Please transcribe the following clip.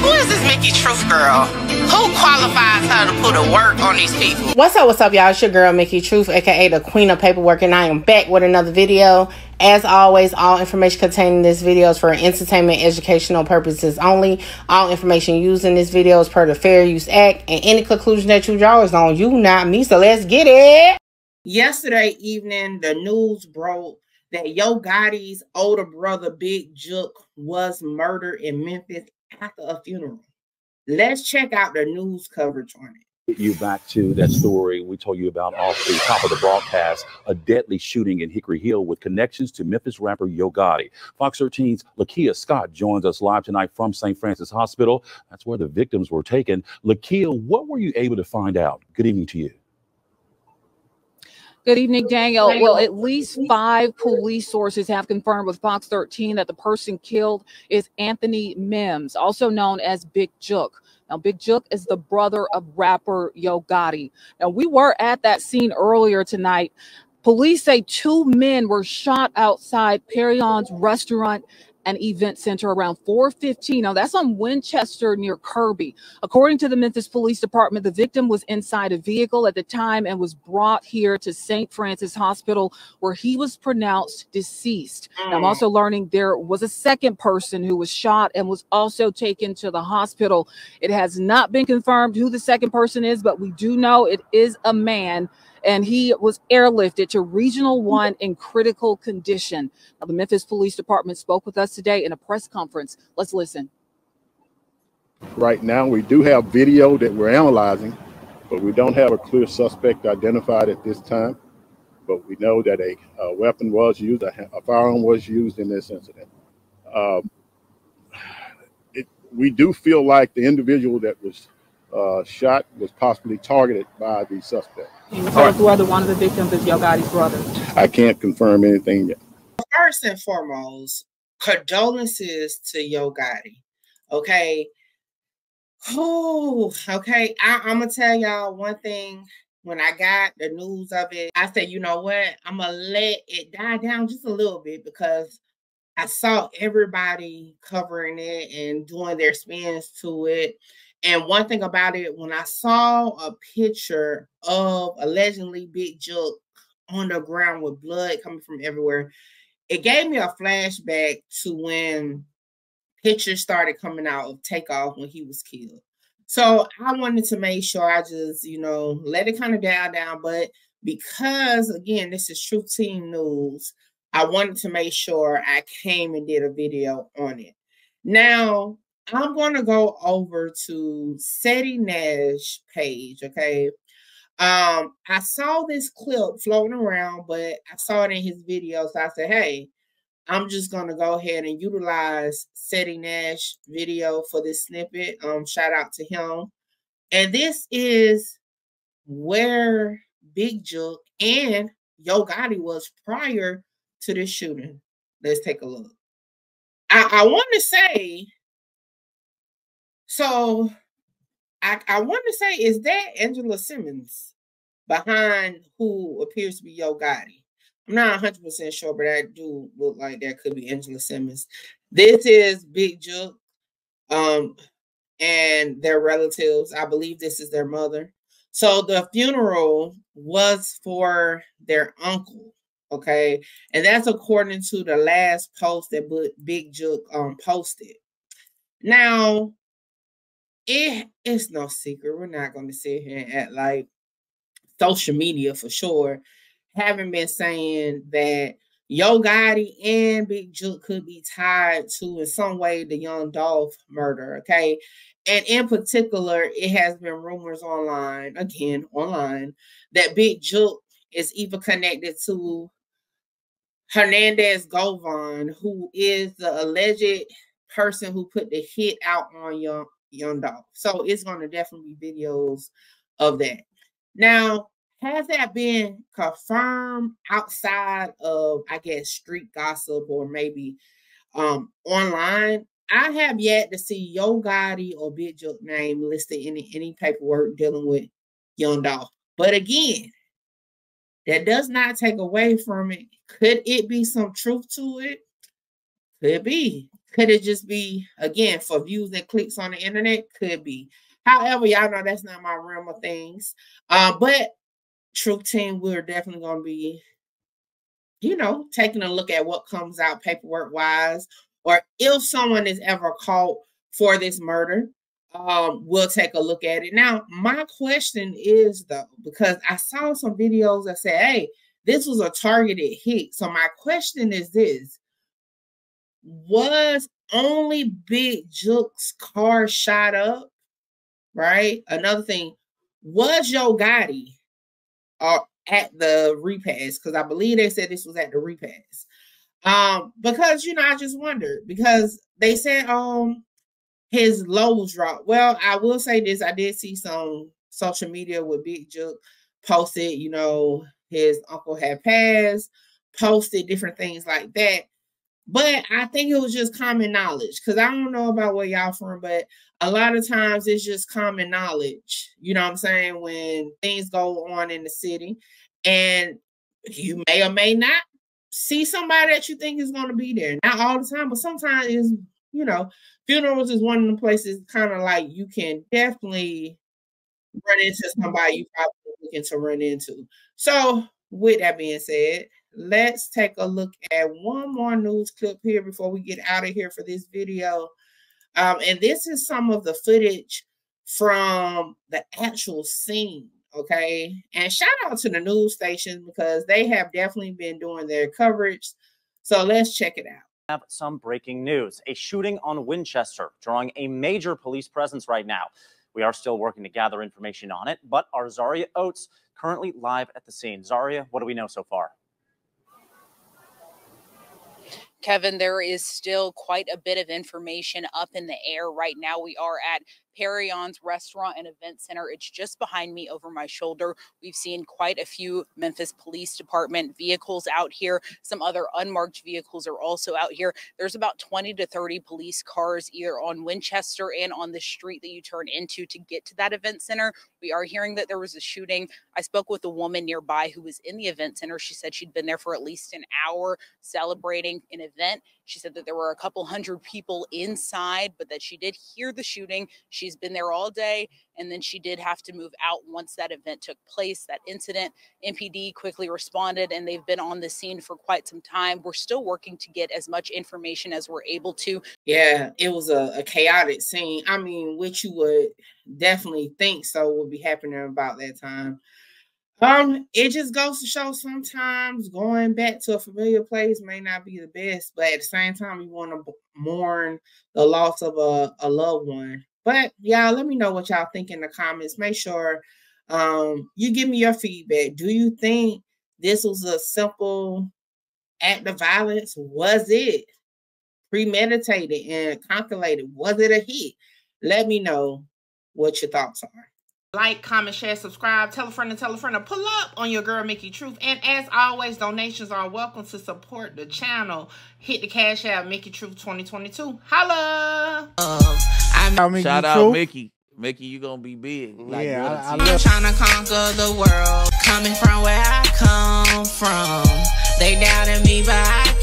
Who is this Mickey Truth girl? Who qualifies her to put a work on these people? What's up, y'all? It's your girl, Mickey Truth, aka the Queen of Paperwork, and I am back with another video. As always, all information contained in this video is for entertainment, educational purposes only. All information used in this video is per the Fair Use Act, and any conclusion that you draw is on you, not me. So let's get it. Yesterday evening, the news broke that Yo Gotti's older brother, Big Jook, was murdered in Memphis after a funeral. Let's check out the news coverage on it. You back to that story we told you about off the top of the broadcast, a deadly shooting in Hickory Hill with connections to Memphis rapper Yo Gotti. Fox 13's Lakia Scott joins us live tonight from St. Francis Hospital. That's where the victims were taken. Lakia, what were you able to find out? Good evening to you. Good evening, Daniel. Well, at least 5 police sources have confirmed with Fox 13 that the person killed is Anthony Mims, also known as Big Jook. Now, Big Jook is the brother of rapper Yo Gotti. Now, we were at that scene earlier tonight. Police say 2 men were shot outside Perion's restaurant and event center around 4:15. Now, that's on Winchester near Kirby. According to the Memphis Police Department, the victim was inside a vehicle at the time and was brought here to St. Francis Hospital, where he was pronounced deceased. Now, I'm also learning there was a second person who was shot and was also taken to the hospital. It has not been confirmed who the second person is, but we do know it is a man, and he was airlifted to Regional 1 in critical condition. Now, the Memphis Police Department spoke with us today in a press conference. Let's listen. Right now, we do have video that we're analyzing, but we don't have a clear suspect identified at this time. But we know that a weapon was used, a firearm was used in this incident. We do feel like the individual that was shot was possibly targeted by the suspect. Can you tell us whether one of the victims is Yo Gotti's brother? I can't confirm anything yet. First and foremost, condolences to Yo Gotti. Okay. Oh, okay. I'm gonna tell y'all one thing. When I got the news of it, I said, you know what? I'm gonna let it die down just a little bit, because I saw everybody covering it and doing their spins to it. And one thing about it, when I saw a picture of allegedly Big Jook on the ground with blood coming from everywhere, it gave me a flashback to when pictures started coming out of Takeoff when he was killed. So I wanted to make sure I just, let it kind of die down. But because, again, this is Truth Team News, I wanted to make sure I came and did a video on it. Now, I'm going to go over to Seti Nash page, okay? I saw this clip floating around, but I saw it in his video, so I said, hey, I'm just going to go ahead and utilize Seti Nash video for this snippet. Shout out to him. And this is where Big Jook and Yo Gotti was prior to this shooting. Let's take a look. I want to say... So I want to say, is that Angela Simmons behind who appears to be Yo Gotti? I'm not 100% sure, but I do look like that could be Angela Simmons. This is Big Jook and their relatives. I believe this is their mother. So the funeral was for their uncle, okay? And that's according to the last post that Big Jook posted. Now, it's no secret. We're not going to sit here and act like social media for sure haven't been saying that Yo Gotti and Big Jook could be tied to, in some way, the Young Dolph murder, okay? And in particular, it has been rumors online, that Big Jook is even connected to Hernandez Govan, who is the alleged person who put the hit out on Young Dolph. So it's going to definitely be videos of that. Now, has that been confirmed outside of, I guess, street gossip or maybe online? I have yet to see Yo Gotti or Big Jook name listed in any paperwork dealing with Young Dolph. But again, that does not take away from it. Could it be some truth to it? Could be. Could it just be, again, for views and clicks on the internet? Could be. However, y'all know that's not my realm of things. But Truth Team, we're definitely going to be, you know, taking a look at what comes out paperwork-wise, or if someone is ever caught for this murder, we'll take a look at it. Now, my question is, though, because I saw some videos that said, hey, this was a targeted hit. So my question is this. Was only Big Juke's car shot up, right? Another thing, was Yo Gotti at the repast? Because I believe they said this was at the repast. Because, you know, I just wondered, because they said his lows dropped. Well, I will say this. I did see some social media with Big Juke posted, you know, his uncle had passed, posted different things like that. But I think it was just common knowledge, because I don't know about where y'all from, but a lot of times it's just common knowledge. You know what I'm saying? When things go on in the city, and you may or may not see somebody that you think is going to be there. Not all the time, but sometimes it's, you know, funerals is one of the places kind of like you can definitely run into somebody you probably looking to run into. So with that being said, let's take a look at one more news clip here before we get out of here for this video. And this is some of the footage from the actual scene, okay? And shout out to the news stations, because they have definitely been doing their coverage. So let's check it out. Have some breaking news. A shooting on Winchester drawing a major police presence right now. We are still working to gather information on it, but our Zaria Oates currently live at the scene. Zaria, what do we know so far? Kevin, there is still quite a bit of information up in the air right now. We are at Perion's Restaurant and Event Center. It's just behind me over my shoulder. We've seen quite a few Memphis Police Department vehicles out here. Some other unmarked vehicles are also out here. There's about 20 to 30 police cars either on Winchester and on the street that you turn into to get to that event center. We are hearing that there was a shooting. I spoke with a woman nearby who was in the event center. She said she'd been there for at least an hour celebrating an event. She said that there were a couple hundred people inside, but that she did hear the shooting. She's been there all day, and then she did have to move out once that event took place, that incident. MPD quickly responded, and they've been on the scene for quite some time. We're still working to get as much information as we're able to. Yeah, it was a chaotic scene. I mean, which you would definitely think so would be happening about that time. It just goes to show sometimes going back to a familiar place may not be the best, but at the same time, you want to mourn the loss of a loved one. But y'all, let me know what y'all think in the comments. Make sure you give me your feedback. Do you think this was a simple act of violence? Was it premeditated and calculated? Was it a hit? Let me know what your thoughts are. Like, comment, share, subscribe, tell a friend to pull up on your girl Mickey Truth. And as always, donations are welcome to support the channel. Hit the Cash App, Mickey Truth 2022. Holla! Shout out Mickey. Mickey, you gonna be big. Like, yeah, I'm trying to conquer the world. Coming from where I come from. They doubted me, but I